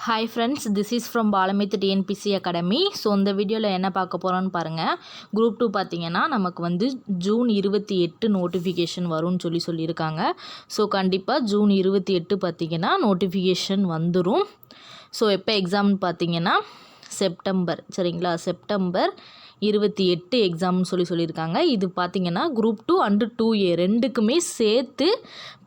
Hi friends, this is from பாலமித் TNPSC academy. So இந்த வீடியோவில் என்ன பார்க்க போகிறோன்னு பாருங்கள். குரூப் 2 பார்த்திங்கன்னா நமக்கு வந்து ஜூன் 28 நோட்டிஃபிகேஷன் வரும்னு சொல்லியிருக்காங்க. ஸோ கண்டிப்பாக ஜூன் 28 பார்த்திங்கன்னா நோட்டிஃபிகேஷன் வந்துடும். ஸோ எப்போ எக்ஸாம்னு பார்த்திங்கன்னா செப்டம்பர், சரிங்களா, செப்டம்பர் 28 எக்ஸாம்னு சொல்லியிருக்காங்க. இது பார்த்திங்கன்னா குரூப் 2 அண்டு 2A ரெண்டுக்குமே சேர்த்து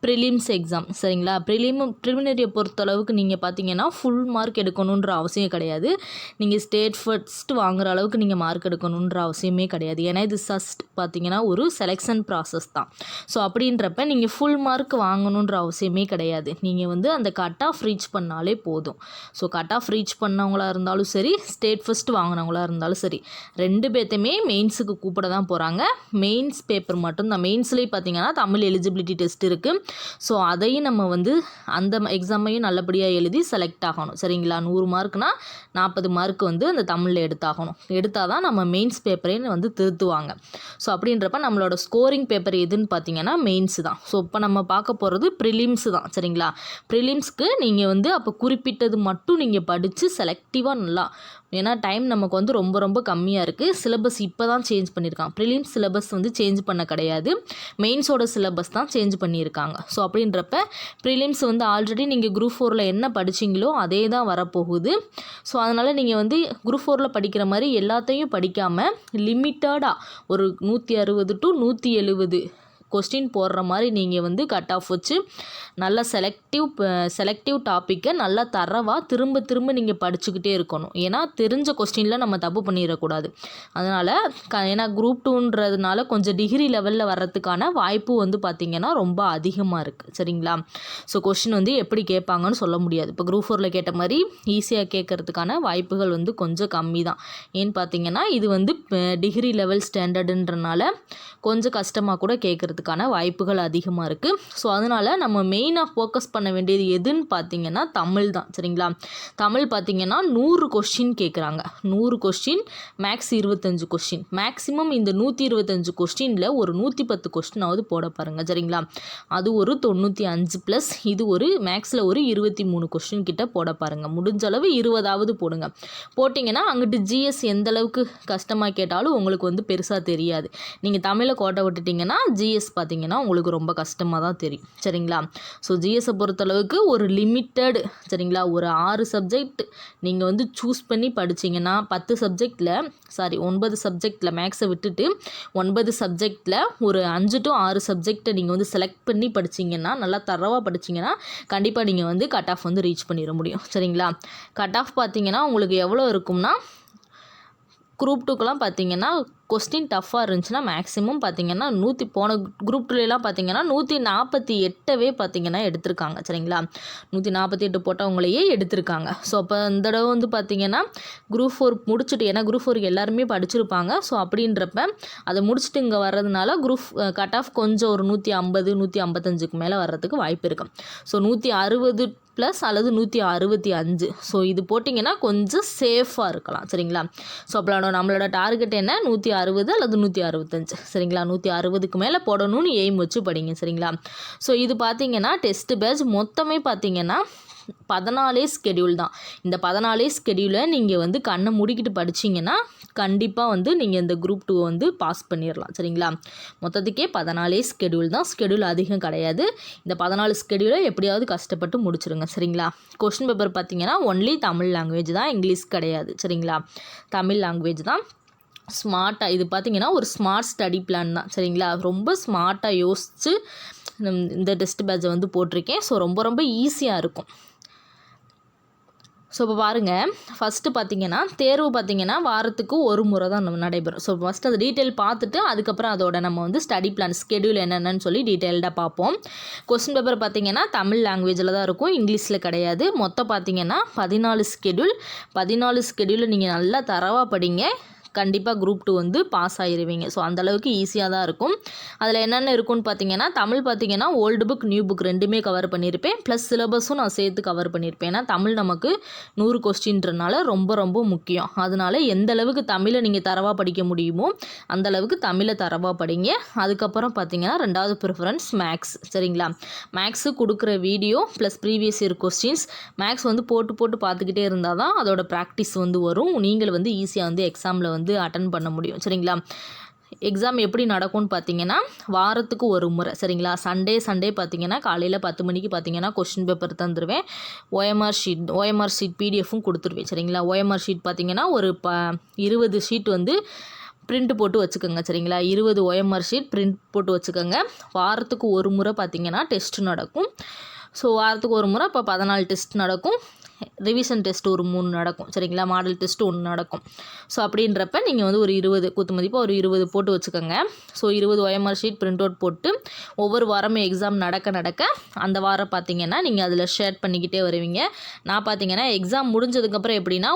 ப்ரிலிம்ஸ் எக்ஸாம், சரிங்களா. ப்ரிலிமினரியை பொறுத்தளவுக்கு நீங்கள் பார்த்தீங்கன்னா ஃபுல் மார்க் எடுக்கணுன்ற அவசியம் கிடையாது. நீங்கள் ஸ்டேட் ஃபர்ஸ்ட் வாங்குகிற அளவுக்கு நீங்கள் மார்க் எடுக்கணுன்ற அவசியமே கிடையாது. ஏன்னா இது ஃபஸ்ட் பார்த்தீங்கன்னா ஒரு செலெக்ஷன் ப்ராசஸ் தான். ஸோ அப்படின்றப்ப நீங்கள் ஃபுல் மார்க் வாங்கணுன்ற அவசியமே கிடையாது. நீங்கள் வந்து அந்த கட் ஆஃப் ரீச் பண்ணாலே போதும். ஸோ கட் ஆஃப் ரீச் பண்ணவங்களா இருந்தாலும் சரி, ஸ்டேட் ஃபர்ஸ்ட் வாங்கினவங்களா இருந்தாலும் சரி, ரெண்டு பேர்த்தையுமே மெயின்ஸுக்கு கூப்பிட தான் போகிறாங்க. மெயின்ஸ் பேப்பர் மட்டும்தான். மெயின்ஸ்லேயே பார்த்தீங்கன்னா தமிழ் எலிஜிபிலிட்டி டெஸ்ட் இருக்குது. ஸோ அதையும் நம்ம வந்து அந்த எக்ஸாமையும் நல்லபடியாக எழுதி செலக்ட் ஆகணும், சரிங்களா. 100 மார்க்னா 40 மார்க் வந்து அந்த தமிழில் எடுத்தால் தான் நம்ம மெயின்ஸ் பேப்பரையும் வந்து திருத்துவாங்க. ஸோ அப்படின்றப்ப நம்மளோட ஸ்கோரிங் பேப்பர் எதுன்னு பார்த்தீங்கன்னா மெயின்ஸ் தான். ஸோ இப்போ நம்ம பார்க்க போகிறது ப்ரிலிம்ஸ் தான், சரிங்களா. ப்ரிலிம்ஸ்க்கு நீங்கள் வந்து அப்போ குறிப்பிட்டது மட்டும் நீங்கள் படித்து செலக்டிவாக நல்லா, ஏன்னா டைம் நமக்கு வந்து ரொம்ப ரொம்ப கம்மியாக இருக்குது. சிலபஸ் இப்போ தான் சேஞ்ச் பண்ணியிருக்காங்க. ப்ரிலிம்ஸ் சிலபஸ் வந்து சேஞ்ச் பண்ண கிடையாது, மெயின்ஸோட சிலபஸ் தான் சேஞ்ச் பண்ணியிருக்காங்க. ஸோ அப்படின்றப்ப ப்ரிலிம்ஸ் வந்து ஆல்ரெடி நீங்கள் குரூப் 4 என்ன படிச்சிங்களோ அதே தான் வரப்போகுது. ஸோ அதனால் நீங்கள் வந்து குரூப் 4 படிக்கிற மாதிரி எல்லாத்தையும் படிக்காமல் லிமிட்டடாக ஒரு 160 to 170 கொஸ்டின் போடுற மாதிரி நீங்கள் வந்து கட் ஆஃப் வச்சு நல்லா செலக்டிவ் டாப்பிக்கை நல்லா தரவாக திரும்ப நீங்கள் படிச்சுக்கிட்டே இருக்கணும். ஏன்னா தெரிஞ்ச கொஸ்டினில் நம்ம தப்பு பண்ணிடக்கூடாது. அதனால் ஏன்னா குரூப் 2ன்றதுனால கொஞ்சம் டிகிரி லெவலில் வர்றதுக்கான வாய்ப்பு வந்து பார்த்திங்கன்னா ரொம்ப அதிகமாக இருக்குது, சரிங்களா. ஸோ கொஸ்டின் வந்து எப்படி கேட்பாங்கன்னு சொல்ல முடியாது. இப்போ குரூப் 4 கேட்ட மாதிரி ஈஸியாக கேட்கறதுக்கான வாய்ப்புகள் வந்து கொஞ்சம் கம்மி தான். ஏன்னு பார்த்தீங்கன்னா இது வந்து டிகிரி லெவல் ஸ்டாண்டர்டுன்றனால கொஞ்சம் கஷ்டமாக கூட கேட்குறதுக்கான வாய்ப்புகள் அதிகமாக இருக்குது. ஸோ அதனால் நம்ம மெயினாக ஃபோக்கஸ் பண்ண வேண்டியது எதுன்னு பார்த்தீங்கன்னா தமிழ் தான், சரிங்களா. தமிழ் பார்த்தீங்கன்னா 100 கொஸ்டின் கேட்குறாங்க. 100 கொஸ்டின், மேக்ஸ் 25 கொஸ்டின். மேக்ஸிமம் இந்த 125 கொஸ்டினில் ஒரு 110 கொஸ்டினாவது போட பாருங்கள், சரிங்களா. அது ஒரு 95+, இது ஒரு மேக்ஸில் ஒரு 23 கொஸ்டின் கிட்ட போட பாருங்கள். முடிஞ்ச அளவு 20ஆவது போடுங்க. போட்டிங்கன்னா அங்கிட்டு ஜிஎஸ் எந்த அளவுக்கு கஷ்டமாக கேட்டாலும் உங்களுக்கு வந்து பெருசாக தெரியாது. நீங்கள் தமிழை கோட்டை விட்டுட்டிங்கன்னா ஜிஎஸ் பார்த்தீங்கன்னா உங்களுக்கு ரொம்ப கஷ்டமாக தான் தெரியும், சரிங்களா. ஸோ ஜிஎஸை பொறுத்தளவுக்கு ஒரு லிமிட்டட், சரிங்களா, ஒரு 6 சப்ஜெக்ட் நீங்கள் வந்து சூஸ் பண்ணி படிச்சிங்கன்னா 9 சப்ஜெக்டில் மேக்ஸை விட்டுட்டு 9 சப்ஜெக்டில் ஒரு 5 to 6 சப்ஜெக்டை நீங்கள் வந்து செலக்ட் பண்ணி படிச்சிங்கன்னா, நல்லா தரவாக படிச்சிங்கன்னா கண்டிப்பாக நீங்கள் வந்து கட் ஆஃப் வந்து ரீச் பண்ணிட முடியும், சரிங்களா. கட் ஆஃப் பார்த்தீங்கன்னா உங்களுக்கு எவ்வளோ இருக்கும்னா, குரூப் 2க்கெலாம் பார்த்தீங்கன்னா கொஸ்டின் டஃப்பாக இருந்துச்சுன்னா மேக்ஸிமம் பார்த்தீங்கன்னா போன குரூப் 2லாம் பார்த்தீங்கன்னா 148 பார்த்தீங்கன்னா எடுத்திருக்காங்க, சரிங்களா. 148 போட்டவங்களையே எடுத்திருக்காங்க. ஸோ அப்போ இந்த தடவை வந்து பார்த்தீங்கன்னா குரூப் 4 முடிச்சுட்டு, ஏன்னா குரூப் 4 எல்லாருமே படிச்சிருப்பாங்க. ஸோ அப்படின்றப்ப அதை முடிச்சுட்டு இங்கே வர்றதுனால குரூப் கட் ஆஃப் கொஞ்சம் ஒரு 150 155க்கு மேலே வர்றதுக்கு வாய்ப்பு இருக்குது. ஸோ 160+ அல்லது 165. ஸோ இது போட்டிங்கன்னா கொஞ்சம் சேஃபாக இருக்கலாம், சரிங்களா. ஸோ அப்போ நம்மளோட டார்கெட் என்ன, 160 அல்லது 165, சரிங்களா. 160க்கு மேலே போடணும்னு எய்ம் வச்சு படிங்க, சரிங்களா. ஸோ இது பார்த்தீங்கன்னா டெஸ்ட் பேட்ச் மொத்தமே பார்த்தீங்கன்னா 14 ஸ்கெடியூல் தான். இந்த 14 ஸ்கெடியூலை நீங்கள் வந்து கண்ணை மூடிக்கிட்டு படிச்சிங்கன்னா கண்டிப்பாக வந்து நீங்கள் இந்த குரூப் 2 வந்து பாஸ் பண்ணிடலாம், சரிங்களா. மொத்தத்துக்கே 14 ஸ்கெடியூல் தான், ஸ்கெடியூல் அதிகம் கிடையாது. இந்த 14 ஸ்கெடியூலை எப்படியாவது கஷ்டப்பட்டு முடிச்சிருங்க, சரிங்களா. கொஸ்டின் பேப்பர் பார்த்தீங்கன்னா ஒன்லி தமிழ் லாங்குவேஜ் தான், இங்கிலீஷ் கிடையாது, சரிங்களா. தமிழ் லாங்குவேஜ் தான். ஸ்மார்ட்டாக இது பார்த்தீங்கன்னா ஒரு ஸ்மார்ட் ஸ்டடி பிளான் தான், சரிங்களா. ரொம்ப ஸ்மார்ட்டாக யோசித்து இந்த டெஸ்ட் பேட்சை வந்து போட்டிருக்கேன். ஸோ ரொம்ப ரொம்ப ஈஸியாக இருக்கும். ஸோ இப்போ பாருங்கள், ஃபஸ்ட்டு பார்த்தீங்கன்னா தேர்வு பார்த்தீங்கன்னா வாரத்துக்கு ஒரு முறை தான் நடைபெறும். ஸோ ஃபஸ்ட்டு அது டீட்டெயில் பார்த்துட்டு அதுக்கப்புறம் அதோட நம்ம வந்து ஸ்டடி பிளான் ஸ்கெடியூல் என்னென்னு சொல்லி டீட்டெயில்டாக பார்ப்போம். கொஸ்டின் பேப்பர் பார்த்தீங்கன்னா தமிழ் லாங்குவேஜில் தான் இருக்கும், இங்கிலீஷில் கிடையாது. மொத்தம் பார்த்தீங்கன்னா 14 ஸ்கெடியூல். 14 ஸ்கெடியூலில் நீங்கள் நல்லா தரவாக படிங்க. கண்டிப்பாக குரூப் 2 வந்து பாஸ் ஆகிடுவீங்க. ஸோ அந்தளவுக்கு ஈஸியாக தான் இருக்கும். அதில் என்னென்ன இருக்குன்னு பார்த்தீங்கன்னா, தமிழ் பார்த்தீங்கன்னா ஓல்டு புக் நியூ புக் ரெண்டுமே கவர் பண்ணியிருப்பேன். ப்ளஸ் சிலபஸும் நான் சேர்த்து கவர் பண்ணியிருப்பேன். ஏன்னா தமிழ் நமக்கு 100 கொஸ்டின்றனால ரொம்ப ரொம்ப முக்கியம். அதனால எந்த அளவுக்கு தமிழை நீங்கள் தரவாக படிக்க முடியுமோ அந்த அளவுக்கு தமிழை தரவாக படிங்க. அதுக்கப்புறம் பார்த்தீங்கன்னா 2வது ப்ரிஃபரன்ஸ் மேக்ஸ். சரிங்களா, மேக்ஸு கொடுக்குற video plus previous year questions marks வந்து போட்டு பார்த்துக்கிட்டே இருந்தால் தான் அதோட ப்ராக்டிஸ் வந்து வரும். நீங்கள் வந்து ஈஸியாக வந்து எக்ஸாமில் வந்து அட்டன் பண்ண முடியும். சரிங்களா, எக்ஸாம் எப்படி நடக்கும்னு பார்த்தீங்கன்னா, வாரத்துக்கு ஒரு முறை. சரிங்களா, சண்டே பார்த்தீங்கன்னா காலையில் 10 மணிக்கு பார்த்தீங்கன்னா கொஸ்டின் பேப்பர் தந்துடுவேன். ஓஎம்ஆர் ஷீட் பிடிஎஃப்பும் கொடுத்துருவேன். சரிங்களா, ஓஎம்ஆர் ஷீட் பார்த்தீங்கன்னா ஒரு 20 ஷீட் வந்து பிரிண்ட் போட்டு வச்சுக்கோங்க. சரிங்களா, 20 ஓஎம்ஆர் ஷீட் பிரிண்ட் போட்டு வச்சுக்கோங்க. வாரத்துக்கு ஒரு முறை பார்த்தீங்கன்னா டெஸ்ட் நடக்கும். ஸோ வாரத்துக்கு ஒரு முறை இப்போ 14 டெஸ்ட் நடக்கும். ரிவிஷன் டெஸ்ட் ஒரு 3 நடக்கும். சரிங்களா, மாடல் டெஸ்ட் 1 நடக்கும். ஸோ அப்படின்றப்ப நீங்கள் வந்து ஒரு 20 குத்து மதிப்பாக ஒரு 20 போட்டு வச்சுக்கோங்க. So 20 OMR sheet print out போட்டு ஒவ்வொரு வாரமும் எக்ஸாம் நடக்க அந்த வாரம் பார்த்தீங்கன்னா நீங்கள் அதில் ஷேர் பண்ணிக்கிட்டே வருவீங்க. நான் பார்த்தீங்கன்னா எக்ஸாம் முடிஞ்சதுக்கப்புறம் எப்படின்னா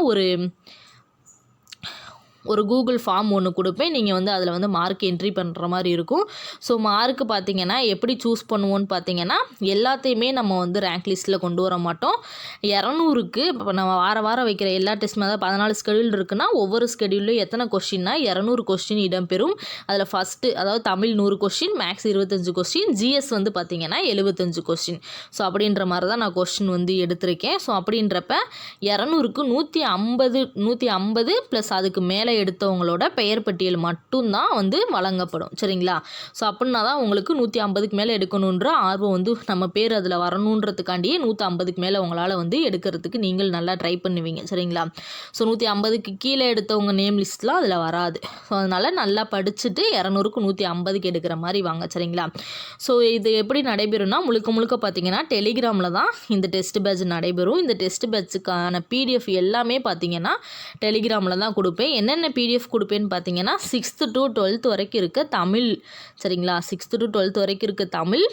ஒரு கூகுள் ஃபார்ம் ஒன்று கொடுப்பேன். நீங்கள் வந்து அதில் வந்து மார்க் என்ட்ரி பண்ணுற மாதிரி இருக்கும். ஸோ மார்க்கு பார்த்தீங்கன்னா எப்படி சூஸ் பண்ணுவோன்னு பார்த்தீங்கன்னா, எல்லாத்தையுமே நம்ம வந்து ரேங்க் லிஸ்ட்டில் கொண்டு வர மாட்டோம். 200க்கு இப்போ நம்ம வாரம் வைக்கிற எல்லா டெஸ்ட்டுமே, அதாவது 14 ஸ்கெடியூல் இருக்குன்னா ஒவ்வொரு ஸ்கெடியூலில் எத்தனை கொஸ்டின்னா 200 கொஸ்டின் இடம்பெறும். அதில் ஃபஸ்ட்டு அதாவது Tamil 100 question, marks 25 question, GS வந்து பார்த்தீங்கன்னா 75 கொஸ்டின். ஸோ அப்படின்ற மாதிரி தான் நான் கொஸ்டின் வந்து எடுத்திருக்கேன். ஸோ அப்படின்றப்ப 200க்கு 150 ப்ளஸ் அதுக்கு மேலே எடுத்தவங்களோட பெயர் பட்டியல் மட்டும்தான் வந்து வழங்கப்படும். சரிங்களா, ஸோ அப்படின்னா தான் உங்களுக்கு 150க்கு மேலே எடுக்கணுன்ற ஆர்வம் வந்து நம்ம பேர் அதில் வரணுன்றதுக்காண்டியே 150க்கு மேலே உங்களால் வந்து எடுக்கிறதுக்கு நீங்கள் நல்லா ட்ரை பண்ணுவீங்க. சரிங்களா, ஸோ 150க்கு கீழே எடுத்தவங்க நேம் லிஸ்ட்லாம் அதில் வராது. ஸோ அதனால் நல்லா படிச்சுட்டு 200க்கு 150க்கு எடுக்கிற மாதிரி வாங்க. சரிங்களா, ஸோ இது எப்படி நடைபெறும்னா முழுக்க பார்த்தீங்கன்னா டெலிகிராமில் தான் இந்த டெஸ்ட் பேட்ச் நடைபெறும். இந்த டெஸ்ட் பேட்சுக்கான பிடிஎஃப் எல்லாமே பார்த்தீங்கன்னா டெலிகிராமில் தான் கொடுப்பேன். என்னென்ன பிடிஎஃப் கொடுப்பேன்னு பார்த்தீங்கன்னா 6th to 12th வரைக்கும் இருக்க தமிழ். சரிங்களா, 6th to 12th வரைக்கும் இருக்க தமிழ்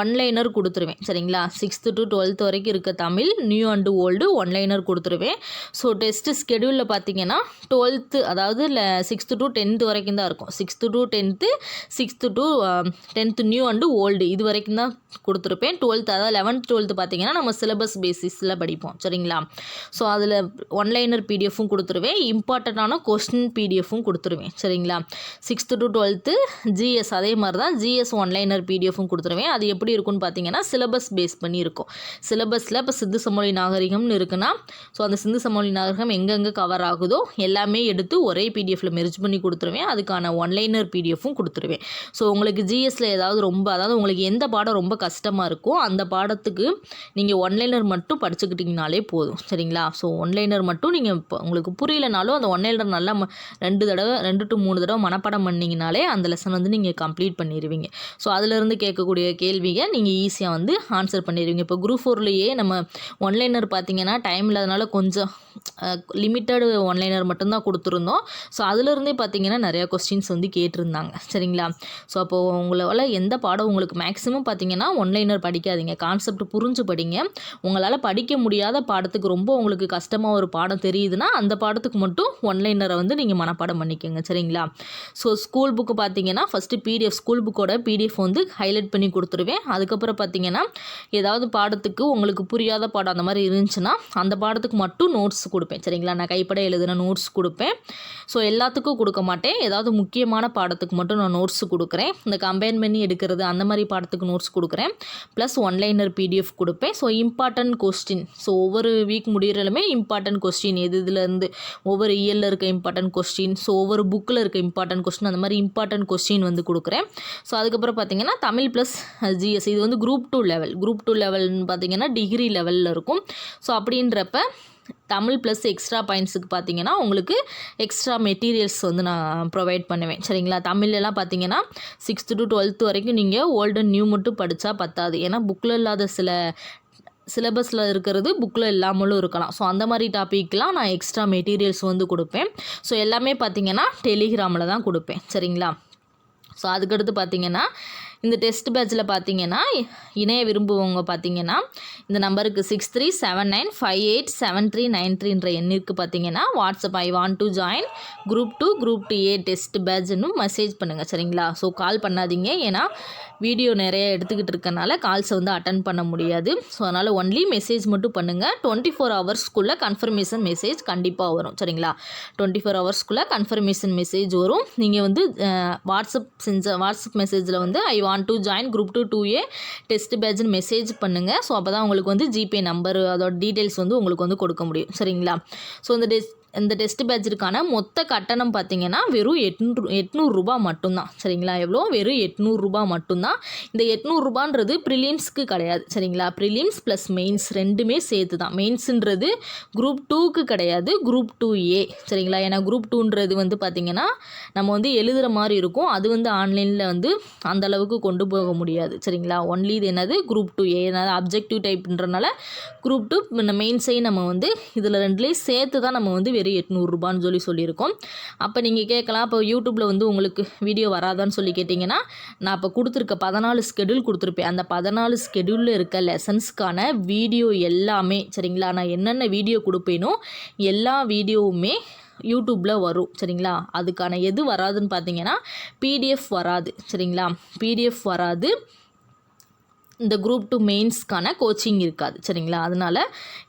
ஒன்லைனர் கொடுத்துருவேன். சரிங்களா, 6th to 12th வரைக்கும் இருக்க Tamil new and old one-liner கொடுத்துருவேன். ஸோ டெஸ்ட்டு ஸ்கெடியூலில் பார்த்தீங்கன்னா 12th அதாவது 6th to 10th வரைக்கும் தான் இருக்கும். 6th to 10th, 6th to 10th new and old இது வரைக்கும் தான் கொடுத்துருப்பேன். 12th அதாவது 11th 12th பார்த்தீங்கன்னா நம்ம சிலபஸ் பேசிஸில் படிப்போம். சரிங்களா, ஸோ அதில் ஒன்லைனர் பிடிஎஃப்பும் கொடுத்துருவேன், இம்பார்ட்டண்ட்டான கொஸ்டின் பிடிஎஃப்பும் கொடுத்துருவேன். சரிங்களா, 6th to 12th ஜிஎஸ் அதே மாதிரி தான் ஜிஎஸ் ஒன்லைனர் பிடிஎஃப்பும் கொடுத்துருவேன். அது எப்படி இருக்குன்னு பார்த்தீங்கன்னா சிலபஸ் பேஸ் பண்ணி இருக்கும். சிலபஸில் இப்போ சிந்து சமவெளி நாகரிகம்னு இருக்குன்னா ஸோ அந்த சிந்து சமவெளி நாகரிகம் எங்கெங்கே கவர் ஆகுதோ எல்லாமே எடுத்து ஒரே பிடிஎஃப்பில் மெர்ஜ் பண்ணி கொடுத்துருவேன். அதுக்கான ஒன்லைனர் பிடிஎஃப்பும் கொடுத்துருவேன். ஸோ உங்களுக்கு ஜிஎஸ்சில் அதாவது உங்களுக்கு எந்த பாடம் ரொம்ப கஷ்டமாக இருக்கோ அந்த பாடத்துக்கு நீங்கள் ஒன்லைனர் மட்டும் படிச்சுக்கிட்டிங்கனாலே போதும். சரிங்களா, ஸோ ஒன்லைனர் மட்டும் நீங்கள் இப்போ உங்களுக்கு புரியலனாலும் அந்த ஒன்லைனர் நல்லா 2 to 3 தடவை மனப்பாடம் பண்ணிங்கனாலே அந்த லெசன் வந்து நீங்கள் கம்ப்ளீட் பண்ணிடுவீங்க. ஸோ அதிலிருந்து கேட்கக்கூடிய கேள்வியை நீங்கள் ஈஸியாக வந்து ஆன்சர் பண்ணிடுவீங்க. இப்போ குரூப் 4லேயே நம்ம ஒன்லைனர் பார்த்தீங்கன்னா டைம் இல்லாதனால கொஞ்சம் லிமிட்டடு ஒன்லைனர் மட்டும்தான் கொடுத்துருந்தோம். ஸோ அதிலிருந்தே பார்த்தீங்கன்னா நிறையா கொஸ்டின்ஸ் வந்து கேட்டிருந்தாங்க. சரிங்களா, ஸோ அப்போது உங்களால் எந்த பாடம் உங்களுக்கு மேக்ஸிமம் பார்த்தீங்கன்னா ஒன்லைனர் படிக்காதீங்க, கான்செப்ட் புரிஞ்சு படிங்க. உங்களால் படிக்க முடியாத பாடத்துக்கு ரொம்ப உங்களுக்கு கஷ்டமாக ஒரு பாடம் தெரியுதுன்னா அந்த பாடத்துக்கு மட்டும் ஒன்லைனரை வந்து நீங்கள் மனப்பாடம் பண்ணிக்கோங்க. சரிங்களா, ஸோ ஸ்கூல் புக்கு பார்த்தீங்கன்னா ஃபஸ்ட்டு பிடிஎஃப் ஸ்கூல் புக்கோட பிடிஎஃப் வந்து ஹைலைட் பண்ணி கொடுத்துருவேன். அதுக்கப்புறம் பார்த்தீங்கன்னா ஏதாவது பாடத்துக்கு உங்களுக்கு புரியாத பாடம் அந்த மாதிரி இருந்துச்சுன்னா அந்த பாடத்துக்கு மட்டும் நோட்ஸ் கொடுப்பேன். சரிங்களா, நான் கைப்பட எழுதுன நோட்ஸ் கொடுப்பேன். ஸோ எல்லாத்துக்கும் கொடுக்க மாட்டேன், ஏதாவது முக்கியமான பாடத்துக்கு மட்டும் நான் நோட்ஸ் கொடுக்குறேன். இந்த கம்பைன் பண்ணி எடுக்கிறது அந்த மாதிரி பாடத்துக்கு நோட்ஸ் கொடுக்குறேன். ப்ளஸ் ஒன்லைனர் பிடிஎஃப் கொடுப்பேன். ஸோ இம்பார்ட்டன்ட் கொஸ்டின் ஸோ ஒவ்வொரு வீக் முடிகிறலுமே இம்பார்ட்டன்ட் கொஸ்டின் இதுலேருந்து ஒவ்வொரு இயரில் இருக்க இம்பார்ட்டன்ட் கொஸ்டின், ஸோ ஒவ்வொரு புக்கில் இருக்க இம்பார்ட்டன்ட் கொஸ்டின் அந்த மாதிரி இம்பார்ட்டன்ட் கொஸ்டின் வந்து கொடுக்குறேன். ஸோ அதுக்கப்புறம் பார்த்தீங்கன்னா தமிழ் ப்ளஸ் ஜிஎஸ் இது வந்து குரூப் 2 லெவல்னு பார்த்தீங்கன்னா டிகிரி லெவலில் இருக்கும். ஸோ அப்படின்றப்ப தமிழ் ப்ளஸ் எக்ஸ்ட்ரா பாயிண்ட்ஸுக்கு பார்த்தீங்கன்னா உங்களுக்கு எக்ஸ்ட்ரா மெட்டீரியல்ஸ் வந்து நான் ப்ரொவைட் பண்ணுவேன். சரிங்களா, தமிழ்லாம் பார்த்தீங்கன்னா 6th to 12th வரைக்கும் நீங்கள் ஓல்டு அண்ட் நியூ மட்டும் படித்தா பத்தாது. ஏன்னா புக்கில் இல்லாத சிலபஸில் இருக்கிறது புக்கில் இல்லாமலும் இருக்கலாம். ஸோ அந்த மாதிரி டாப்பிக்லாம் நான் எக்ஸ்ட்ரா மெட்டீரியல்ஸ் வந்து கொடுப்பேன். ஸோ எல்லாமே பார்த்தீங்கன்னா டெலிகிராமில் தான் கொடுப்பேன். சரிங்களா, ஸோ அதுக்கடுத்து பார்த்தீங்கன்னா இந்த டெஸ்ட் பேட்சில் பார்த்தீங்கன்னா இணைய விரும்புவவங்க பார்த்தீங்கன்னா இந்த நம்பருக்கு 6379587393 எண்ணிற்கு பார்த்தீங்கன்னா WhatsApp I want to join group 2A test பேட்ச்னு மெசேஜ் பண்ணுங்கள் சரிங்களா. ஸோ கால் பண்ணாதீங்க, ஏன்னா வீடியோ நிறைய எடுத்துக்கிட்டு இருக்கனால கால்ஸை வந்து அட்டன் பண்ண முடியாது. ஸோ அதனால் ஒன்லி மெசேஜ் மட்டும் பண்ணுங்கள். 24 ஹவர்ஸ்க்குள்ளே கன்ஃபர்மேஷன் மெசேஜ் கண்டிப்பாக வரும் சரிங்களா. 24 ஹவர்ஸ்க்குள்ளே கன்ஃபர்மேஷன் மெசேஜ் வரும். நீங்கள் வந்து வாட்ஸ்அப் மெசேஜில் வந்து I want to join group 2A test பேட்ச்னு மெசேஜ் பண்ணுங்கள். ஸோ அப்போ தான் உங்களுக்கு வந்து ஜிபே நம்பர் அதோட டீட்டெயில்ஸ் வந்து உங்களுக்கு வந்து கொடுக்க முடியும் சரிங்களா. ஸோ இந்த டெஸ்ட் பேட்சிற்கான மொத்த கட்டணம் பார்த்தீங்கன்னா வெறும் 800 ரூபா மட்டும்தான் சரிங்களா. எவ்வளோ? வெறும் 800 ரூபா மட்டும்தான். இந்த 800 ரூபான்றது ப்ரிலிம்ஸ்க்கு கிடையாது சரிங்களா. ப்ரிலிம்ஸ் ப்ளஸ் மெயின்ஸ் ரெண்டுமே சேர்த்து தான். மெயின்ஸுன்றது குரூப் 2க்கு கிடையாது, குரூப் 2A சரிங்களா. ஏன்னா குரூப் 2ன்றது வந்து பார்த்திங்கன்னா நம்ம வந்து எழுதுகிற மாதிரி இருக்கும். அது வந்து ஆன்லைனில் வந்து அந்தளவுக்கு கொண்டு போக முடியாது சரிங்களா. ஒன்லி இது என்னது குரூப் 2A, என்னது அப்ஜெக்டிவ் டைப்ன்றனால குரூப் 2 மெயின்ஸையும் நம்ம வந்து இதில் ரெண்டுலேயும் சேர்த்து தான் நம்ம வந்து 800 ரூபான்னு சொல்லியிருக்கோம். அப்போ நீங்கள் கேட்கலாம், அப்போ யூடியூப்பில் வந்து உங்களுக்கு வீடியோ வராதான்னு சொல்லி கேட்டிங்கன்னா, நான் இப்போ கொடுத்துருக்க 14 ஸ்கெடியூல் கொடுத்துருப்பேன். அந்த 14 ஸ்கெடியூலில் இருக்க லெசன்ஸ்க்கான வீடியோ எல்லாமே சரிங்களா. நான் என்னென்ன வீடியோ கொடுப்பேனோ எல்லா வீடியோவுமே யூடியூப்பில் வரும் சரிங்களா. அதுக்கான எது வராதுன்னு பார்த்தீங்கன்னா பிடிஎஃப் வராது சரிங்களா. பிடிஎஃப் வராது. இந்த குரூப் 2 மெயின்ஸ்க்கான கோச்சிங் இருக்காது சரிங்களா. அதனால்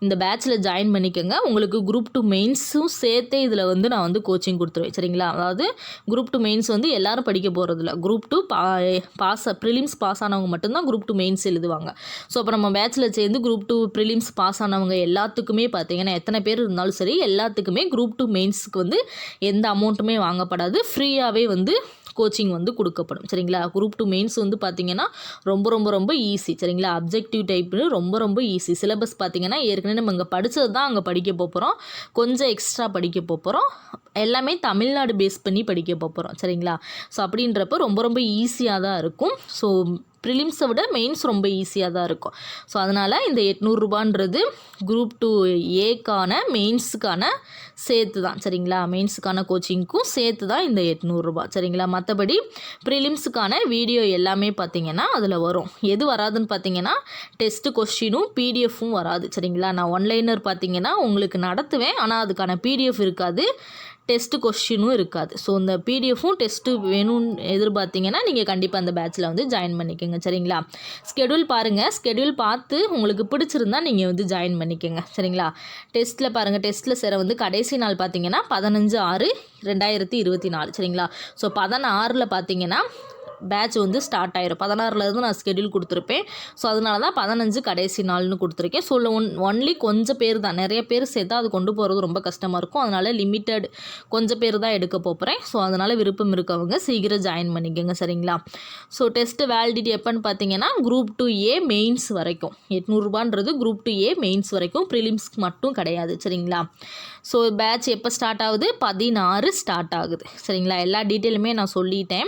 இந்த பேட்சில் ஜாயின் பண்ணிக்கோங்க. உங்களுக்கு குரூப் 2 மெயின்ஸும் சேர்த்தே இதில் வந்து நான் வந்து கோச்சிங் கொடுத்துருவேன் சரிங்களா. அதாவது குரூப் 2 மெயின்ஸ் வந்து எல்லோரும் படிக்க போகிறதில்ல. குரூப் 2 ப்ரிலிம்ஸ் பாஸ் ஆனவங்க மட்டும்தான் குரூப் 2 மெயின்ஸ் எழுதுவாங்க. ஸோ அப்போ நம்ம பேட்சில் சேர்ந்து குரூப் 2 ப்ரிலிம்ஸ் பாஸ் ஆனவங்க எல்லாத்துக்குமே பார்த்தீங்கன்னா எத்தனை பேர் இருந்தாலும் சரி எல்லாத்துக்குமே குரூப் 2 மெயின்ஸுக்கு வந்து எந்த அமௌண்ட்டுமே வாங்கப்படாது. ஃப்ரீயாகவே வந்து கோச்சிங் வந்து கொடுக்கப்படும் சரிங்களா. குரூப் 2 மெயின்ஸ் வந்து பார்த்திங்கன்னா ரொம்ப ஈஸி சரிங்களா. அப்ஜெக்டிவ் டைப்னு ரொம்ப ஈஸி. சிலபஸ் பார்த்திங்கன்னா ஏற்கனவே நம்ம இங்கே படித்தது தான் அங்கே படிக்க போகிறோம். கொஞ்சம் எக்ஸ்ட்ரா படிக்க போகிறோம். எல்லாமே தமிழ்நாடு பேஸ் பண்ணி படிக்க போகிறோம் சரிங்களா. ஸோ அப்படின்றப்ப ரொம்ப ஈஸியாக தான் இருக்கும். ஸோ ப்ரிலிம்ஸை விட மெயின்ஸ் ரொம்ப ஈஸியாக தான் இருக்கும். ஸோ அதனால் இந்த 800 ரூபான்றது குரூப் 2Aக்கான மெயின்ஸுக்கான சேர்த்து தான் சரிங்களா. மெயின்ஸுக்கான கோச்சிங்க்கும் சேர்த்து தான் இந்த 800 ரூபா சரிங்களா. மற்றபடி ப்ரிலிம்ஸுக்கான வீடியோ எல்லாமே பார்த்திங்கன்னா அதில் வரும். எது வராதுன்னு பார்த்தீங்கன்னா டெஸ்ட்டு கொஸ்டினும் பிடிஎஃப்பும் வராது சரிங்களா. நான் ஒன்லைனர் பார்த்திங்கன்னா உங்களுக்கு நடத்துவேன், ஆனால் அதுக்கான பிடிஎஃப் இருக்காது, டெஸ்ட்டு கொஸ்டினும் இருக்காது. ஸோ இந்த பிடிஎஃப்பும் டெஸ்ட்டு வேணும்னு எதிர்பார்த்திங்கன்னா நீங்கள் கண்டிப்பாக அந்த பேட்சில் வந்து ஜாயின் பண்ணிக்கோங்க சரிங்களா. ஸ்கெடியூல் பாருங்கள். ஸ்கெடியூல் பார்த்து உங்களுக்கு பிடிச்சிருந்தா நீங்கள் வந்து ஜாயின் பண்ணிக்கோங்க சரிங்களா. டெஸ்ட்டில் பாருங்கள். டெஸ்ட்டில் சேர வந்து கடைசி நாள் பார்த்தீங்கன்னா 15/6/2024 சரிங்களா. ஸோ 16 பார்த்தீங்கன்னா பேட்ச் வந்து ஸ்டார்ட் ஆயிரும். 16லேருந்து நான் ஸ்கெடியூல் கொடுத்துருப்பேன். ஸோ அதனால தான் 15 கடைசி நாள்னு கொடுத்துருக்கேன். ஸோ ஒன்லி கொஞ்சம் பேர் தான், நிறைய பேர் சேர்த்தா அது கொண்டு போகிறது ரொம்ப கஷ்டமாக இருக்கும். அதனால் லிமிட்டட் கொஞ்சம் பேர் தான் எடுக்க போகிறேன். ஸோ அதனால் விருப்பம் இருக்கவங்க சீக்கிரம் ஜாயின் பண்ணிக்கோங்க சரிங்களா. ஸோ டெஸ்ட்டு வேலிடிட்டி எப்போன்னு பார்த்தீங்கன்னா குரூப் 2A மெயின்ஸ் வரைக்கும். 800 ரூபான்றது குரூப் 2A மெயின்ஸ் வரைக்கும், ப்ரிலிம்ஸ்க்கு மட்டும் கிடையாது சரிங்களா. ஸோ பேட்ச் எப்போ ஸ்டார்ட் ஆகுது? 16 ஸ்டார்ட் ஆகுது சரிங்களா. எல்லா டீட்டெயிலுமே நான் சொல்லிட்டேன்.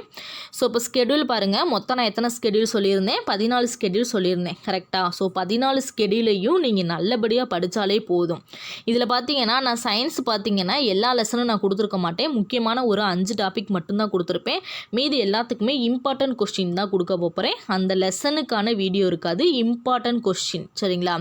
ஸோ இப்போ ஸ்கெடியூல் பாருங்கள். மொத்தம் நான் எத்தனை ஸ்கெடியூல் சொல்லியிருந்தேன்? 14 ஸ்கெடியூல் சொல்லியிருந்தேன் கரெக்டாக. ஸோ 14 ஸ்கெடியூலையும் நீங்கள் நல்லபடியாக படித்தாலே போதும். இதில் பார்த்தீங்கன்னா நான் சயின்ஸ் பார்த்தீங்கன்னா எல்லா லெசனும் நான் கொடுத்துருக்க மாட்டேன். முக்கியமான ஒரு 5 டாபிக் மட்டும்தான் கொடுத்துருப்பேன். மீதி எல்லாத்துக்குமே இம்பார்ட்டன்ட் கொஸ்டின் தான் கொடுக்க போகிறேன். அந்த லெசனுக்கான வீடியோ இருக்காது, இம்பார்ட்டன்ட் கொஸ்டின் சரிங்களா.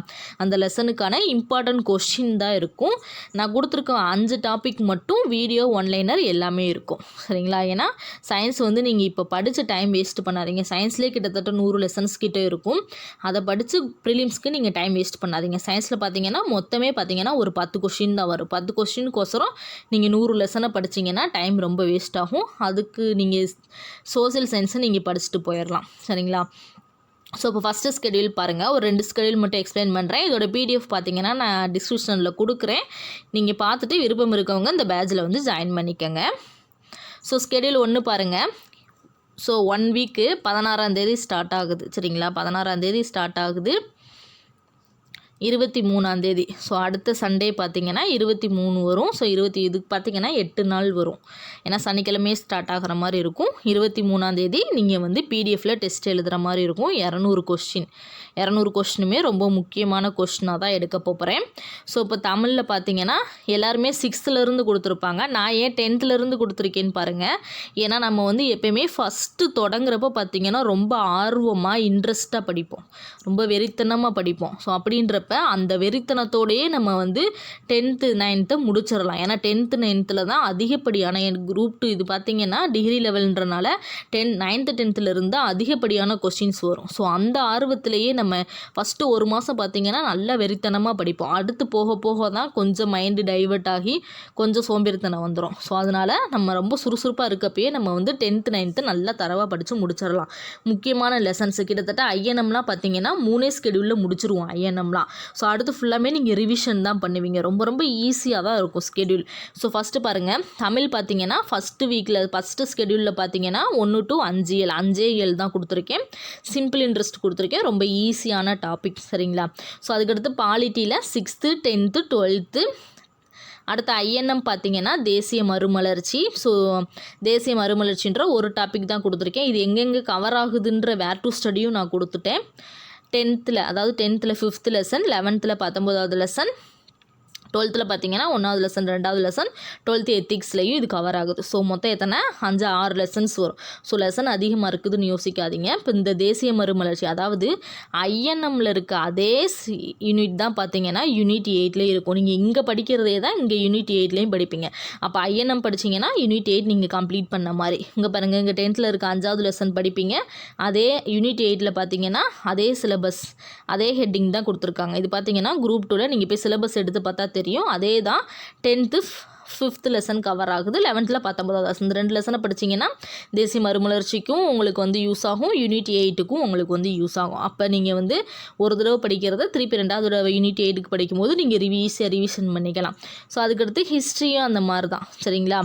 அந்த லெசனுக்கான இம்பார்ட்டன்ட் கொஸ்டின் தான் இருக்கும். நான் கொடுத்துருக்க 5 டாபிக் மட்டும் வீடியோ ஒன்லைனர் எல்லாமே இருக்கும் சரிங்களா. ஏன்னா சயின்ஸ் வந்து நீங்கள் இப்போ படித்த டைம் வேஸ்ட் பண்ணாதீங்க. சயின்ஸ்லேயே கிட்டத்தட்ட 100 லெசன்ஸ் கிட்டே இருக்கும். அதை படித்து ப்ரிலிம்ஸ்க்கு நீங்கள் டைம் வேஸ்ட் பண்ணாதீங்க. சயின்ஸில் பார்த்தீங்கன்னா மொத்தமே பார்த்தீங்கன்னா ஒரு 10 கொஸ்டின் தான் வரும். 10 கொஸ்டினுக்கோசரம் நீங்கள் 100 லெசனை படிச்சிங்கன்னா டைம் ரொம்ப வேஸ்ட் ஆகும். அதுக்கு நீங்கள் சோசியல் சயின்ஸை நீங்கள் படிச்சுட்டு போயிடலாம் சரிங்களா. ஸோ இப்போ ஃபஸ்ட்டு ஸ்கெடியூல் பாருங்கள். ஒரு 2 ஸ்கெடியூல் மட்டும் எக்ஸ்பிளைன் பண்ணுறேன். இதோட பிடிஎஃப் பார்த்தீங்கன்னா நான் டிஸ்கிரிப்ஷனில் கொடுக்குறேன். நீங்கள் பார்த்துட்டு விருப்பம் இருக்கவங்க இந்த பேட்சில் வந்து ஜாயின் பண்ணிக்கோங்க. ஸோ ஸ்கெடியூல் 1 பாருங்கள். ஸோ 1 வீக்கு 16ஆம் தேதி ஸ்டார்ட் ஆகுது சரிங்களா. 16ஆம் தேதி ஸ்டார்ட் ஆகுது. 23ஆம் தேதி. ஸோ அடுத்த சண்டே பார்த்தீங்கன்னா 23 வரும். ஸோ இதுக்கு பார்த்தீங்கன்னா 8 நாள் வரும். ஏன்னா சனிக்கிழமையே ஸ்டார்ட் ஆகிற மாதிரி இருக்கும். 23ஆம் தேதி நீங்கள் வந்து பிடிஎஃப்பில் டெஸ்ட் எழுதுகிற மாதிரி இருக்கும். 200 கொஸ்டின். 200 கொஸ்டினுமே ரொம்ப முக்கியமான கொஸ்டினாக தான் எடுக்க போகிறேன். ஸோ இப்போ தமிழில் பார்த்தீங்கன்னா எல்லாருமே 6th கொடுத்துருப்பாங்க. நான் ஏன் 10th கொடுத்துருக்கேன்னு பாருங்கள். ஏன்னா நம்ம வந்து எப்பயுமே ஃபஸ்ட்டு தொடங்குறப்ப பார்த்தீங்கன்னா ரொம்ப ஆர்வமாக இன்ட்ரெஸ்ட்டாக படிப்போம், ரொம்ப வெறித்தனமாக படிப்போம். ஸோ அப்படின்றப்ப அந்த வெறித்தனத்தோடையே நம்ம வந்து 10th 9th முடிச்சிடலாம். ஏன்னா 10th 9th தான் அதிகப்படியான குரூப் 2 இது பார்த்தீங்கன்னா டிகிரி லெவல்ன்றனால 9th 10th தான் அதிகப்படியான கொஸ்டின்ஸ் வரும். ஸோ அந்த ஆர்வத்திலேயே நம்ம ஃபஸ்ட்டு ஒரு மாதம் பார்த்தீங்கன்னா நல்லா வெறித்தனமாக படிப்போம். அடுத்து போக போக தான் கொஞ்சம் மைண்டு டைவர்ட் ஆகி கொஞ்சம் சோம்பேறித்தனம் வந்துடும். ஸோ அதனால் நம்ம ரொம்ப சுறுசுறுப்பாக இருக்கப்பயே நம்ம வந்து 10th 9th நல்லா தரவாக படித்து முடிச்சிடலாம். முக்கியமான லெசன்ஸு கிட்டத்தட்ட ஐஎன்எம்லாம் பார்த்தீங்கன்னா 3 ஸ்கெடியூலில் முடிச்சிருவோம் ஐஎன்எம்லாம். ஸோ அடுத்து ஃபுல்லாமே நீங்கள் ரிவிஷன் தான் பண்ணுவீங்க. ரொம்ப ரொம்ப ஈஸியாக தான் இருக்கும் ஸ்கெடியூல். ஸோ ஃபஸ்ட்டு பாருங்கள், தமிழ் பார்த்தீங்கன்னா ஃபஸ்ட்டு ஸ்கெடியூலில் பார்த்தீங்கன்னா 1 to 5 5 தான் கொடுத்துருக்கேன். சிம்பிள் இன்ட்ரெஸ்ட் கொடுத்துருக்கேன். ரொம்ப ஈஸியான டாபிக், சரிங்களா? ஸோ அதுக்கடுத்து பாலிட்டியில் 6th 10th 12th. அடுத்த ஐஎன்எம் பார்த்தீங்கன்னா தேசிய மறுமலர்ச்சி. ஸோ தேசிய மறுமலர்ச்சின்ற ஒரு டாபிக் தான் கொடுத்துருக்கேன். இது எங்கெங்கே கவர் ஆகுதுன்ற வேர் டு ஸ்டடியும் நான் கொடுத்துட்டேன். 10th அதாவது 10th 5th lesson, 11th 19வது lesson, 12th பார்த்தீங்கன்னா 1வது லெசன் 2வது லெசன், 12th எத்திக்ஸ்லையும் இது கவர் ஆகுது. ஸோ மொத்தம் எத்தனை 5-6 லெசன்ஸ் வரும். ஸோ லெசன் அதிகமாக இருக்குதுன்னு யோசிக்காதீங்க. இப்போ இந்த தேசிய மறுமலர்ச்சி அதாவது ஐஎன்எம்மில் இருக்க அதே யூனிட் தான் பார்த்தீங்கன்னா யூனிட் 8லேயும் இருக்கும். நீங்கள் இங்கே படிக்கிறதே தான் இங்கே யூனிட் 8லேயும் படிப்பீங்க. அப்போ ஐஎன்எம் படிச்சிங்கன்னா யூனிட் 8 நீங்கள் கம்ப்ளீட் பண்ண மாதிரி. இங்கே பாருங்கள், இங்கே 10th இருக்க 5வது லெசன் படிப்பீங்க. அதே யூனிட் 8ல் பார்த்தீங்கன்னா அதே சிலபஸ் அதே ஹெட்டிங் தான் கொடுத்துருக்காங்க. இது பார்த்தீங்கன்னா குரூப் 2ல் நீங்கள் போய் சிலபஸ் எடுத்து பார்த்தா தெரியும். அதே தான் 10th 5th லெசன் கவர் ஆகுது. 11th 19வது lesson. இந்த 2 லெசனை படிச்சிங்கன்னா தேசிய மறுமலர்ச்சிக்கும் உங்களுக்கு வந்து யூஸ் ஆகும், யூனிட் 8க்கும் உங்களுக்கு வந்து யூஸ் ஆகும். அப்போ நீங்கள் வந்து ஒரு தடவை படிக்கிறத திருப்பி 2வது தடவை யூனிட் 8க்கு படிக்கும்போது நீங்கள் ஈஸியாக ரிவிஷன் பண்ணிக்கலாம். ஸோ அதுக்கடுத்து ஹிஸ்ட்ரியும் அந்த மாதிரி தான், சரிங்களா?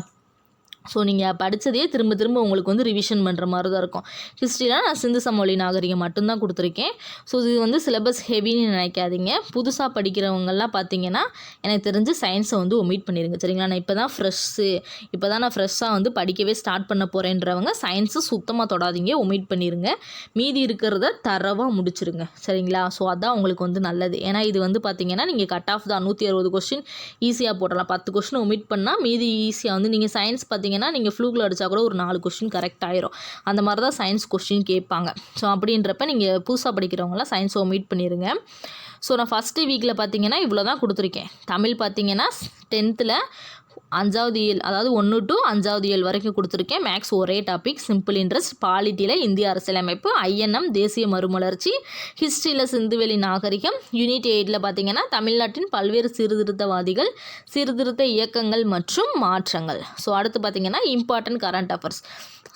ஸோ நீங்கள் படித்ததே திரும்ப திரும்ப உங்களுக்கு வந்து ரிவிஷன் பண்ணுற மாதிரி தான் இருக்கும். ஹிஸ்ட்ரியில் நான் சிந்து சமவெளி நாகரிகம் மட்டும்தான் கொடுத்துருக்கேன். ஸோ இது வந்து சிலபஸ் ஹெவின்னு நினைக்காதீங்க. புதுசாக படிக்கிறவங்கெல்லாம் பார்த்தீங்கன்னா எனக்கு தெரிஞ்சு சயின்ஸை வந்து ஒமிட் பண்ணிடுங்க, சரிங்களா? நான் இப்போ தான் ஃப்ரெஷ்ஷாக வந்து படிக்கவே ஸ்டார்ட் பண்ண போகிறேன்றவங்க சயின்ஸை சுத்தமாக தொடாதீங்க, ஒமிட் பண்ணிடுங்க. மீதி இருக்கிறத தரவாக முடிச்சிருங்க, சரிங்களா? ஸோ அதான் உங்களுக்கு வந்து நல்லது. ஏன்னா இது வந்து பார்த்தீங்கன்னா நீங்கள் கட் ஆஃப் தான் 160 கொஸ்டின் ஈஸியாக போடலாம். 10 கொஸ்டின் ஒமிட் பண்ணால் மீதி ஈஸியாக வந்து நீங்கள் சயின்ஸ் பார்த்தீங்கன்னா நீங்கள் ஃப்ளூக்கில் அடித்தா கூட ஒரு 4 கொஸ்டின் கரெக்ட் ஆயிரும். அந்த மாதிரி தான் சயின்ஸ் கொஸ்டின் கேட்பாங்க. ஸோ அப்படின்றப்ப நீங்கள் புதுசாக படிக்கிறவங்களாம் சயின்ஸை ஒமிட் பண்ணிடுங்க. ஸோ நான் ஃபஸ்ட்டு வீக்கில் பார்த்தீங்கன்னா இவ்வளோ தான் கொடுத்துருக்கேன். தமிழ் பார்த்தீங்கன்னா 10th 5வது இயல் அதாவது 1 to 5வது இயல் வரைக்கும் கொடுத்துருக்கேன். மேக்ஸ் ஒரே டாபிக், சிம்பிள் இன்ட்ரெஸ்ட். பாலிட்டியில் இந்திய அரசியலமைப்பு, ஐஎன்எம் தேசிய மறுமலர்ச்சி, ஹிஸ்ட்ரியில் சிந்துவெளி நாகரிகம், யூனிட் 8ல் பார்த்தீங்கன்னா தமிழ்நாட்டின் பல்வேறு சீர்திருத்தவாதிகள், சீர்திருத்த இயக்கங்கள் மற்றும் மாற்றங்கள். ஸோ அடுத்து பார்த்தீங்கன்னா இம்பார்ட்டன்ட் கரண்ட் அஃபேர்ஸ்.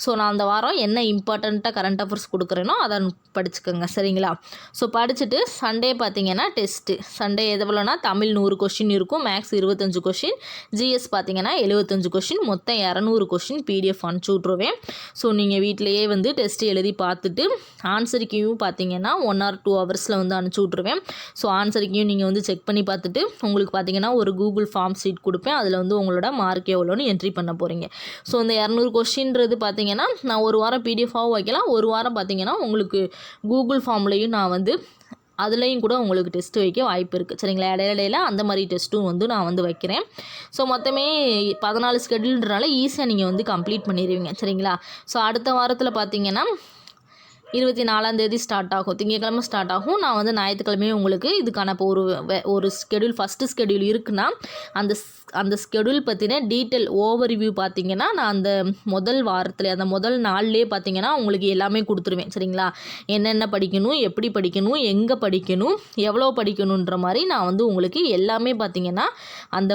ஸோ நான் அந்த வாரம் என்ன இம்பார்ட்டண்ட்டாக கரண்ட் அஃபேர்ஸ் கொடுக்குறேனோ அதை படிச்சுக்கோங்க, சரிங்களா? ஸோ படிச்சுட்டு சண்டே பார்த்தீங்கன்னா டெஸ்ட்டு. சண்டே எவ்வளோனா தமிழ் 100 கொஸ்டின் இருக்கும், மேக்ஸ் 25 கொஸ்டின், ஜிஎஸ் பார்த்தீங்கன்னா 75 கொஸ்டின், மொத்தம் 200 கொஸ்டின் பிடிஎஃப் அனுப்பிச்சி விட்ருவேன். ஸோ நீங்கள் வீட்டிலையே வந்து டெஸ்ட்டு எழுதி பார்த்துட்டு ஆன்சர் கீயும் பார்த்தீங்கன்னா 1 or 2 ஹவர்ஸில் வந்து அனுப்பிச்சி விட்ருவேன். ஸோ ஆன்சர் கீயும் நீங்கள் வந்து செக் பண்ணி பார்த்துட்டு உங்களுக்கு பார்த்தீங்கன்னா ஒரு கூகுள் ஃபார்ம் ஷீட் கொடுப்பேன். அதில் வந்து உங்களோட மார்க் எவ்வளோன்னு என்ட்ரி பண்ண போகிறீங்க. ஸோ இந்த 200 கொஸ்டின்றது பார்த்தீங்கன்னா நான் ஒரு வாரம் பிடிஎஃபாகவும் வைக்கலாம், ஒரு வாரம் பார்த்தீங்கன்னா உங்களுக்கு கூகுள் ஃபார்ம்லேயும் நான் வந்து அதுலேயும் கூட உங்களுக்கு டெஸ்ட்டு வைக்க வாய்ப்பு இருக்குது, சரிங்களா? இடையில அந்த மாதிரி டெஸ்ட்டும் வந்து நான் வந்து வைக்கிறேன். ஸோ மொத்தமே 14 ஸ்கெடியூல்ன்றனால ஈஸியாக நீங்கள் வந்து கம்ப்ளீட் பண்ணிடுவீங்க, சரிங்களா? ஸோ அடுத்த வாரத்தில் பார்த்தீங்கன்னா 24ஆம் தேதி ஸ்டார்ட் ஆகும், திங்கட்கிழமை ஸ்டார்ட் ஆகும். நான் வந்து ஞாயிற்றுக்கிழமையே உங்களுக்கு இதுக்கான இப்போ ஒரு ஸ்கெடியூல் ஃபஸ்ட்டு ஸ்கெடியூல் இருக்குன்னா அந்த ஸ்கெடியூல் பற்றின டீட்டெயில் ஓவர்வியூ பார்த்தீங்கன்னா நான் அந்த முதல் வாரத்தில் அந்த முதல் நாள்லேயே பார்த்தீங்கன்னா உங்களுக்கு எல்லாமே கொடுத்துருவேன், சரிங்களா? என்னென்ன படிக்கணும், எப்படி படிக்கணும், எங்கே படிக்கணும், எவ்வளோ படிக்கணுன்ற மாதிரி நான் வந்து உங்களுக்கு எல்லாமே பார்த்தீங்கன்னா அந்த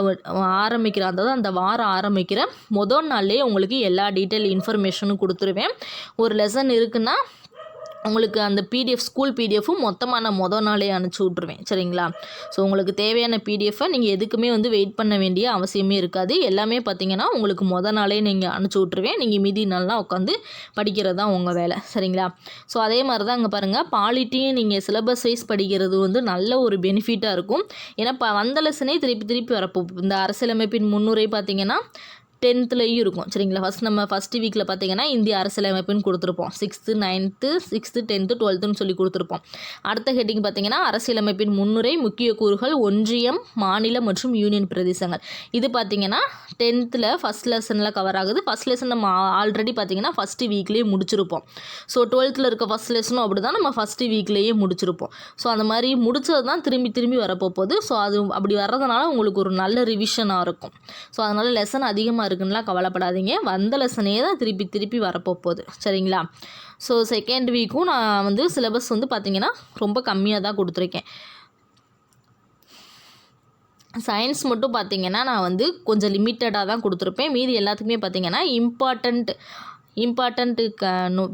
வாரம் ஆரம்பிக்கிற முதல் நாள்லேயே உங்களுக்கு எல்லா டீட்டெயில் இன்ஃபர்மேஷனும் கொடுத்துருவேன். ஒரு லெசன் இருக்குன்னா உங்களுக்கு அந்த பிடிஎஃப் ஸ்கூல் பிடிஎஃப்பும் மொத்தமாக நான் மொதல் நாளே அனுப்பிச்சி விட்ருவேன் சரிங்களா. ஸோ உங்களுக்கு தேவையான பிடிஎஃப்பை நீங்கள் எதுக்குமே வந்து வெயிட் பண்ண வேண்டிய அவசியமே இருக்காது. எல்லாமே பார்த்தீங்கன்னா உங்களுக்கு மொதல் நாளே நீங்கள் அனுப்பிச்சி விட்ருவேன். நீங்கள் மீதி நாள்லாம் உட்காந்து படிக்கிறது தான் உங்கள் வேலை சரிங்களா. ஸோ அதே மாதிரி தான் இங்கே பாருங்கள், பாலிட்டியும் நீங்கள் சிலபஸ் வைஸ் படிக்கிறது வந்து நல்ல ஒரு பெனிஃபிட்டாக இருக்கும். ஏன்னா வந்த லெசனே திருப்பி வரப்போ இந்த அரசியலமைப்பின் முன்னுரை பார்த்தீங்கன்னா 10th இருக்கும் சரிங்களா. ஃபஸ்ட்டு வீக்கில் பார்த்தீங்கன்னா இந்திய அரசியலமைப்புன்னு கொடுத்துருப்போம். 6th 9th 6th 10th 12th சொல்லி கொடுத்துருப்போம். அடுத்த ஹெட்டிங் பார்த்தீங்கன்னா அரசியலமைப்பின் முன்னுரை, முக்கிய கூறுகள், ஒன்றியம், மாநில மற்றும் யூனியன் பிரதேசங்கள். இது பார்த்தீங்கன்னா 10th ஃபஸ்ட் லெசனில் கவர் ஆகுது. ஃபஸ்ட் லெசன் நம்ம ஆல்ரெடி பார்த்தீங்கன்னா ஃபஸ்ட்டு வீக்லேயே முடிச்சிருப்போம். ஸோ 12th இருக்க ஃபஸ்ட் லெசனும் அப்படி தான் நம்ம ஃபஸ்ட்டு வீக்லேயே முடிச்சிருப்போம். ஸோ அந்த மாதிரி முடிச்சது தான் திரும்பி வரப்போகுது. ஸோ அது அப்படி வர்றதுனால உங்களுக்கு ஒரு நல்ல ரிவிஷனாக இருக்கும். ஸோ அதனால் லெசன் அதிகமாக இருக்குன்னா கவலைப்படாதீங்க. வந்த லெசனே தான் திருப்பி வரப்போகுது சரிங்களா. ஸோ செகண்ட் வீக்கும் நான் வந்து சிலபஸ் வந்து பார்த்திங்கன்னா ரொம்ப கம்மியாக தான் கொடுத்துருக்கேன். சயின்ஸ் மட்டும் பார்த்திங்கன்னா நான் வந்து கொஞ்சம் லிமிட்டடாக தான் கொடுத்துருப்பேன். மீதி எல்லாத்துக்குமே பார்த்திங்கன்னா இம்பார்ட்டண்ட்டு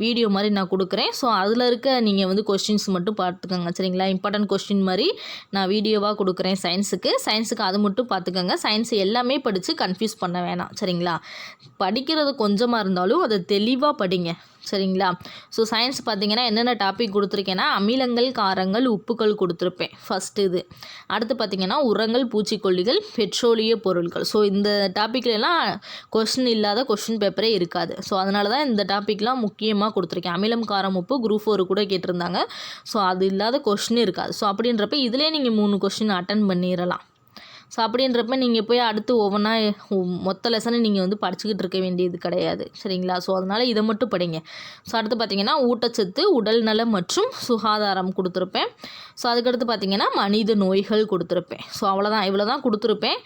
வீடியோ மாதிரி நான் கொடுக்குறேன். ஸோ அதில் இருக்க நீங்கள் வந்து கொஸ்டின்ஸ் மட்டும் பார்த்துக்கோங்க சரிங்களா. இம்பார்ட்டன்ட் கொஸ்டின் மாதிரி நான் வீடியோவாக கொடுக்குறேன் சயின்ஸுக்கு அது மட்டும் பார்த்துக்கோங்க. சயின்ஸ் எல்லாமே படித்து கன்ஃபியூஸ் பண்ண வேணாம் சரிங்களா. படிக்கிறது கொஞ்சமாக இருந்தாலும் அதை தெளிவாக படிங்க சரிங்களா. ஸோ சயின்ஸ் பார்த்திங்கன்னா என்னென்ன டாபிக் கொடுத்துருக்கேன்னா அமிலங்கள், காரங்கள், உப்புக்கள் கொடுத்துருப்பேன் ஃபஸ்ட்டு இது. அடுத்து பார்த்திங்கன்னா உரங்கள், பூச்சிக்கொல்லிகள், பெட்ரோலிய பொருட்கள். ஸோ இந்த டாப்பிக்லாம் கொஸ்டின் இல்லாத கொஸ்டின் பேப்பரே இருக்காது. ஸோ அதனால தான் இந்த டாப்பிக்லாம் முக்கியமாக கொடுத்துருக்கேன். அமிலம், காரம், உப்பு குரூப் 4 கூட கேட்டிருந்தாங்க. ஸோ அது இல்லாத கொஸ்டின் இருக்காது. ஸோ அப்படின்றப்ப இதிலே நீங்கள் 3 கொஸ்டின் அட்டன் பண்ணிடலாம். ஸோ அப்படின்றப்ப நீங்கள் போய் அடுத்து ஒவ்வொன்றா மொத்த லெசனை நீங்கள் வந்து படிச்சுக்கிட்டு இருக்க வேண்டியது கிடையாது சரிங்களா. ஸோ அதனால் இதை மட்டும் படிங்க. ஸோ அடுத்து பார்த்திங்கன்னா ஊட்டச்சத்து, உடல்நலம் மற்றும் சுகாதாரம் கொடுத்துருப்பேன். ஸோ அதுக்கடுத்து பார்த்திங்கன்னா மனித நோய்கள் கொடுத்துருப்பேன். ஸோ அவ்வளோதான், இவ்வளோ தான் கொடுத்துருப்பேன்.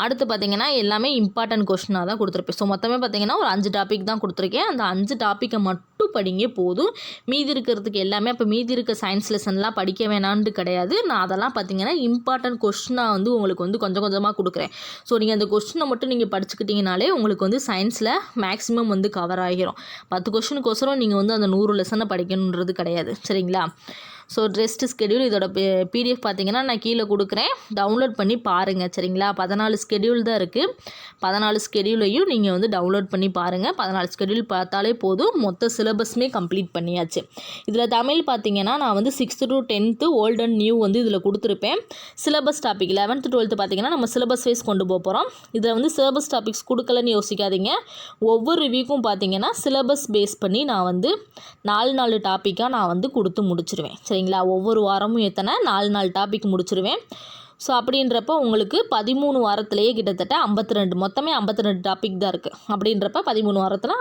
அடுத்து பார்த்திங்கன்னா எல்லாமே இம்பார்ட்டன்ட் கொஸ்டினாக தான் கொடுத்துருப்பேன். ஸோ மொத்தமே பார்த்திங்கன்னா ஒரு 5 டாபிக் தான் கொடுத்துருக்கேன். அந்த 5 டாப்பிக்கை மட்டும் படிங்க போதும். மீதி இருக்கிறதுக்கு எல்லாமே இப்போ மீதி இருக்க சயின்ஸ் லெசன்லாம் படிக்க வேணான்னு கிடையாது. நான் அதெல்லாம் பார்த்திங்கன்னா இம்பார்ட்டன்ட் கொஸ்டினாக வந்து உங்களுக்கு வந்து கொஞ்சம் கொஞ்சமாக கொடுக்குறேன். ஸோ நீங்கள் அந்த கொஸ்டினை மட்டும் நீங்கள் படிச்சுக்கிட்டிங்கனாலே உங்களுக்கு வந்து சயின்ஸில் மேக்ஸிமம் வந்து கவர் ஆகிரும். 10 கொஸ்டினுக்கோசரம் நீங்கள் வந்து அந்த 100 லெசனை படிக்கணுன்றது கிடையாது சரிங்களா. ஸோ டெஸ்ட் ஸ்கெடியூல் இதோட பிடிஎஃப் பார்த்தீங்கன்னா நான் கீழே கொடுக்குறேன், டவுன்லோட் பண்ணி பாருங்கள் சரிங்களா. 14 ஸ்கெடியூல் தான் இருக்குது. 14 ஸ்கெடியூலையும் நீங்கள் வந்து டவுன்லோட் பண்ணி பாருங்கள். 14 ஸ்கெடியூல் பார்த்தாலே போதும், மொத்த சிலபஸுமே கம்ப்ளீட் பண்ணியாச்சு. இதில் தமிழ் பார்த்தீங்கன்னா நான் வந்து 6th to 10th old and new வந்து இதில் கொடுத்துருப்பேன். சிலபஸ் டாபிக் 11th 12th பார்த்தீங்கன்னா நம்ம சிலபஸ் வைஸ் கொண்டு போகிறோம். இதில் வந்து சிலபஸ் டாபிக்ஸ் கொடுக்கலன்னு யோசிக்காதீங்க. ஒவ்வொரு வீக்கும் பார்த்தீங்கன்னா சிலபஸ் பேஸ் பண்ணி நான் வந்து 4 டாப்பிக்காக நான் வந்து கொடுத்து முடிச்சிருவேன் சரிங்களா. ஒவ்வொரு வாரமும் எத்தனை 4 டாபிக் முடிச்சிருவேன். ஸோ அப்படின்றப்ப உங்களுக்கு 13 வாரத்திலேயே கிட்டத்தட்ட 52 மொத்தமே 52 டாபிக் தான் இருக்குது. அப்படின்றப்ப 13 வாரத்தில்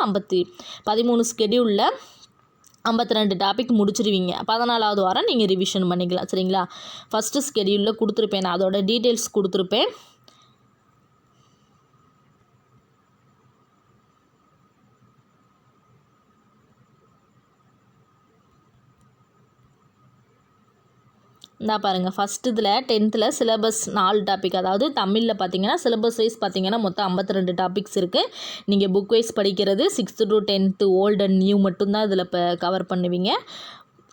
13 ஸ்கெடியூலில் 52 டாபிக் முடிச்சிருவீங்க. 14வது வாரம் நீங்கள் ரிவிஷன் பண்ணிக்கலாம் சரிங்களா. ஃபஸ்ட்டு ஸ்கெடியூலில் கொடுத்துருப்பேன், நான் அதோட டீட்டெயில்ஸ் கொடுத்துருப்பேன். இந்தா பாருங்கள், ஃபஸ்ட்டு இதில் 10th சிலபஸ் 4 டாபிக், அதாவது தமிழில் பார்த்தீங்கன்னா சிலபஸ் வைஸ் பார்த்தீங்கன்னா மொத்தம் 52 டாபிக்ஸ் இருக்குது. நீங்கள் புக் வைஸ் படிக்கிறது 6th to 10th old and new மட்டும்தான் இதில் இப்போ கவர் பண்ணுவீங்க.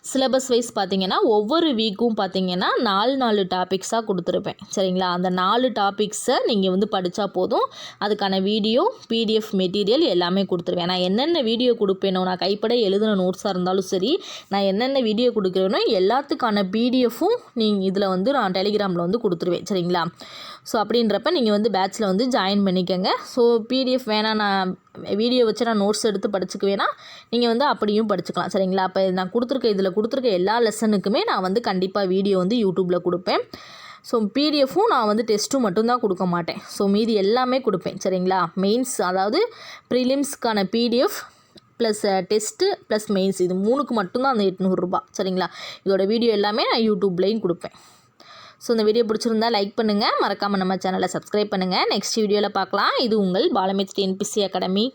சிலபஸ் வைஸ் பார்த்தீங்கன்னா ஒவ்வொரு வீக்கும் பார்த்தீங்கன்னா 4 டாபிக்ஸாக கொடுத்துருப்பேன் சரிங்களா. அந்த 4 டாபிக்ஸை நீங்கள் வந்து படித்தா போதும். அதுக்கான வீடியோ, பிடிஎஃப் மெட்டீரியல் எல்லாமே கொடுத்துருவேன். நான் என்னென்ன வீடியோ கொடுப்பேனோ, நான் கைப்பட எழுதின நோட்ஸாக இருந்தாலும் சரி, நான் என்னென்ன வீடியோ கொடுக்குறேனோ எல்லாத்துக்கான பிடிஎஃப்பும் நீங்கள் இதில் வந்து நான் டெலிகிராமில் வந்து கொடுத்துருவேன் சரிங்களா. ஸோ அப்படின்றப்ப நீங்கள் வந்து பேட்சில் வந்து ஜாயின் பண்ணிக்கோங்க. ஸோ பிடிஎஃப் வேணாம், நான் வீடியோ வச்சு நான் நோட்ஸ் எடுத்து படிச்சுக்குவேன்னா நீங்கள் வந்து அப்படியும் படிச்சுக்கலாம் சரிங்களா. அப்போ நான் இதில் கொடுத்துருக்க எல்லா லெசனுக்குமே நான் வந்து கண்டிப்பாக வீடியோ வந்து யூடியூப்பில் கொடுப்பேன். ஸோ பிடிஎஃப்பும் நான் வந்து டெஸ்ட்டும் மட்டும்தான் கொடுக்க மாட்டேன். ஸோ மீதி எல்லாமே கொடுப்பேன் சரிங்களா. மெயின்ஸ் அதாவது ப்ரிலிம்ஸ்க்கான PDF plus test plus mains, இது 3க்கு மட்டும்தான் அந்த 800 ரூபா சரிங்களா. இதோட வீடியோ எல்லாமே நான் யூடியூப்லேயும் கொடுப்பேன். ஸோ இந்த வீடியோ பிடிச்சிருந்தா லைக் பண்ணுங்கள், மறக்காமல் நம்ம சேனலை சப்ஸ்கிரைப் பண்ணுங்கள். நெக்ஸ்ட் வீடியோவில் பார்க்கலாம். இது உங்கள் பாலமித் டிஎன்பிஎஸ்சி அகாடமி.